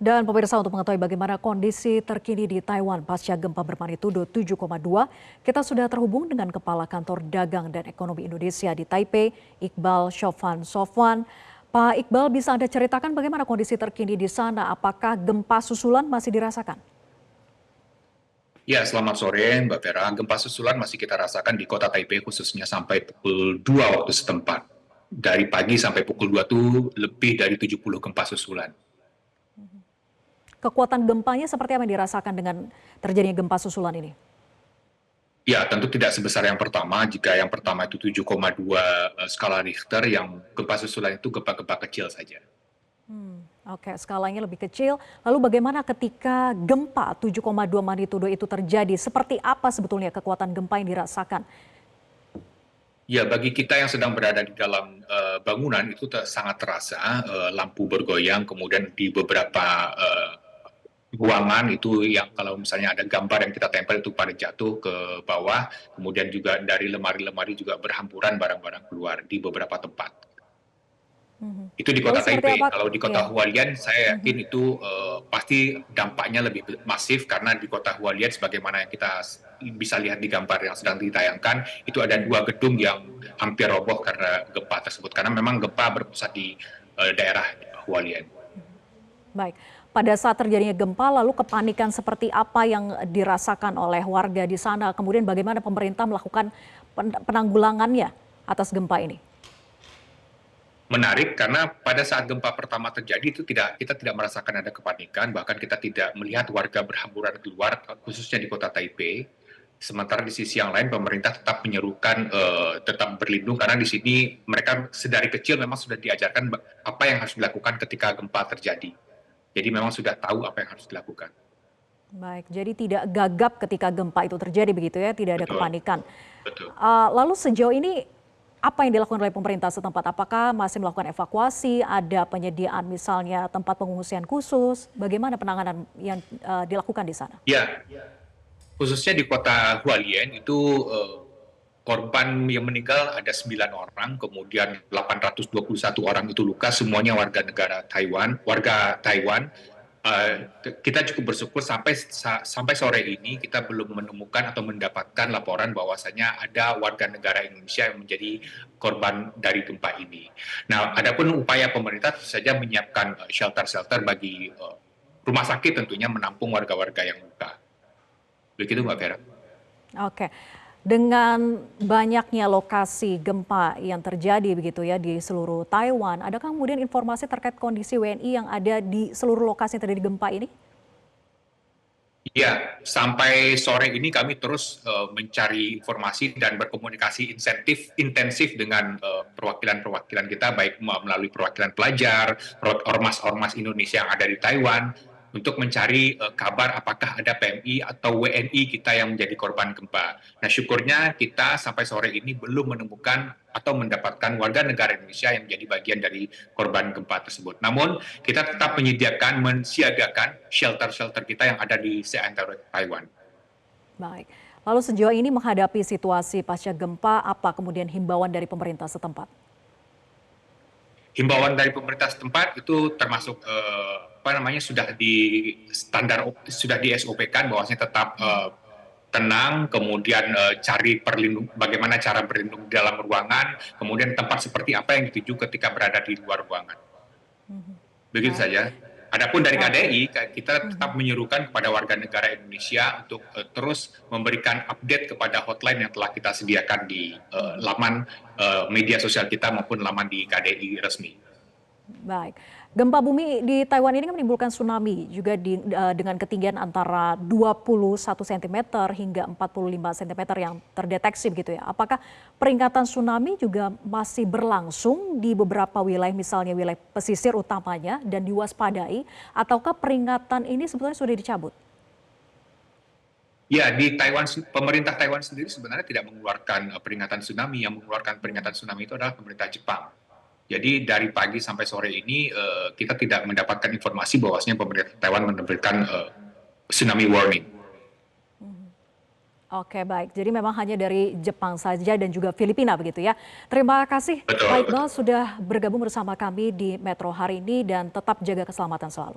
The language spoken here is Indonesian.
Dan pemirsa, untuk mengetahui bagaimana kondisi terkini di Taiwan pasca gempa bermagnitudo 7,2, kita sudah terhubung dengan Kepala Kantor Dagang dan Ekonomi Indonesia di Taipei, Iqbal Chaufan Sofwan. Pak Iqbal, bisa Anda ceritakan bagaimana kondisi terkini di sana? Apakah gempa susulan masih dirasakan? Ya, selamat sore Mbak Vera. Gempa susulan masih kita rasakan di kota Taipei khususnya sampai pukul 2 waktu setempat. Dari pagi sampai pukul 2 itu lebih dari 70 gempa susulan. Kekuatan gempanya seperti apa yang dirasakan dengan terjadinya gempa susulan ini? Ya, tentu tidak sebesar yang pertama. Jika yang pertama itu 7,2 skala Richter, yang gempa susulan itu gempa-gempa kecil saja. Oke, skalanya lebih kecil. Lalu bagaimana ketika gempa 7,2 magnitudo itu terjadi? Seperti apa sebetulnya kekuatan gempa yang dirasakan? Ya, bagi kita yang sedang berada di dalam bangunan itu sangat terasa, lampu bergoyang, kemudian di beberapa ruangan itu yang kalau misalnya ada gambar yang kita tempel itu pada jatuh ke bawah, kemudian juga dari lemari-lemari juga berhamburan barang-barang keluar di beberapa tempat. Itu di Lalu kota seperti Taipei. apa? Kalau di kota Ya. Hualien, saya yakin itu pasti dampaknya lebih masif karena di kota Hualien, sebagaimana yang kita bisa lihat di gambar yang sedang ditayangkan, itu ada 2 gedung yang hampir roboh karena gempa tersebut. Karena memang gempa berpusat di daerah Hualien. Baik, pada saat terjadinya gempa, lalu kepanikan seperti apa yang dirasakan oleh warga di sana? Kemudian bagaimana pemerintah melakukan penanggulangannya atas gempa ini? Menarik karena pada saat gempa pertama terjadi itu kita tidak merasakan ada kepanikan, bahkan kita tidak melihat warga berhamburan keluar, khususnya di kota Taipei. Sementara di sisi yang lain pemerintah tetap menyerukan tetap berlindung karena di sini mereka sedari kecil memang sudah diajarkan apa yang harus dilakukan ketika gempa terjadi. Jadi memang sudah tahu apa yang harus dilakukan. Baik, jadi tidak gagap ketika gempa itu terjadi begitu ya, tidak ada Betul, kepanikan. betul. Lalu sejauh ini apa yang dilakukan oleh pemerintah setempat? Apakah masih melakukan evakuasi, ada penyediaan misalnya tempat pengungsian khusus? Bagaimana penanganan yang dilakukan di sana? Ya, khususnya di kota Hualien itu korban yang meninggal ada 9 orang, kemudian 821 orang itu luka, semuanya warga negara Taiwan, warga Taiwan. Kita cukup bersyukur sampai sore ini kita belum menemukan atau mendapatkan laporan bahwasanya ada warga negara Indonesia yang menjadi korban dari gempa ini. Nah, adapun upaya pemerintah tentu saja menyiapkan shelter-shelter bagi rumah sakit tentunya menampung warga-warga yang luka. Begitu Mbak Vera. Oke, dengan banyaknya lokasi gempa yang terjadi begitu ya di seluruh Taiwan, adakah kemudian informasi terkait kondisi WNI yang ada di seluruh lokasi yang terjadi gempa ini? Ya, sampai sore ini kami terus mencari informasi dan berkomunikasi intensif dengan perwakilan-perwakilan kita, baik melalui perwakilan pelajar, ormas-ormas Indonesia yang ada di Taiwan, untuk mencari kabar apakah ada PMI atau WNI kita yang menjadi korban gempa. Nah, syukurnya kita sampai sore ini belum menemukan atau mendapatkan warga negara Indonesia yang menjadi bagian dari korban gempa tersebut. Namun, kita tetap mensiagakan shelter-shelter kita yang ada di seantero Taiwan. Baik, lalu sejauh ini menghadapi situasi pasca gempa, apa kemudian himbauan dari pemerintah setempat? Himbauan dari pemerintah setempat itu termasuk sudah di SOP-kan bahwasanya tetap tenang, kemudian cari bagaimana cara berlindung di dalam ruangan, kemudian tempat seperti apa yang dituju ketika berada di luar ruangan. Begitu Baik. saja. Adapun dari Oke. KDI, kita tetap menyerukan kepada warga negara Indonesia untuk terus memberikan update kepada hotline yang telah kita sediakan di laman media sosial kita maupun laman di KDI resmi. Baik, gempa bumi di Taiwan ini kan menimbulkan tsunami juga dengan ketinggian antara 21 cm hingga 45 cm yang terdeteksi begitu ya. Apakah peringatan tsunami juga masih berlangsung di beberapa wilayah, misalnya wilayah pesisir utamanya dan diwaspadai, ataukah peringatan ini sebetulnya sudah dicabut? Ya, di Taiwan, pemerintah Taiwan sendiri sebenarnya tidak mengeluarkan peringatan tsunami. Yang mengeluarkan peringatan tsunami itu adalah pemerintah Jepang. Jadi dari pagi sampai sore ini kita tidak mendapatkan informasi bahwasanya pemerintah Taiwan memberikan tsunami warning. Oke, baik. Jadi memang hanya dari Jepang saja dan juga Filipina begitu ya. Terima kasih Betul, Pak betul. Iqbal sudah bergabung bersama kami di Metro hari ini dan tetap jaga keselamatan selalu.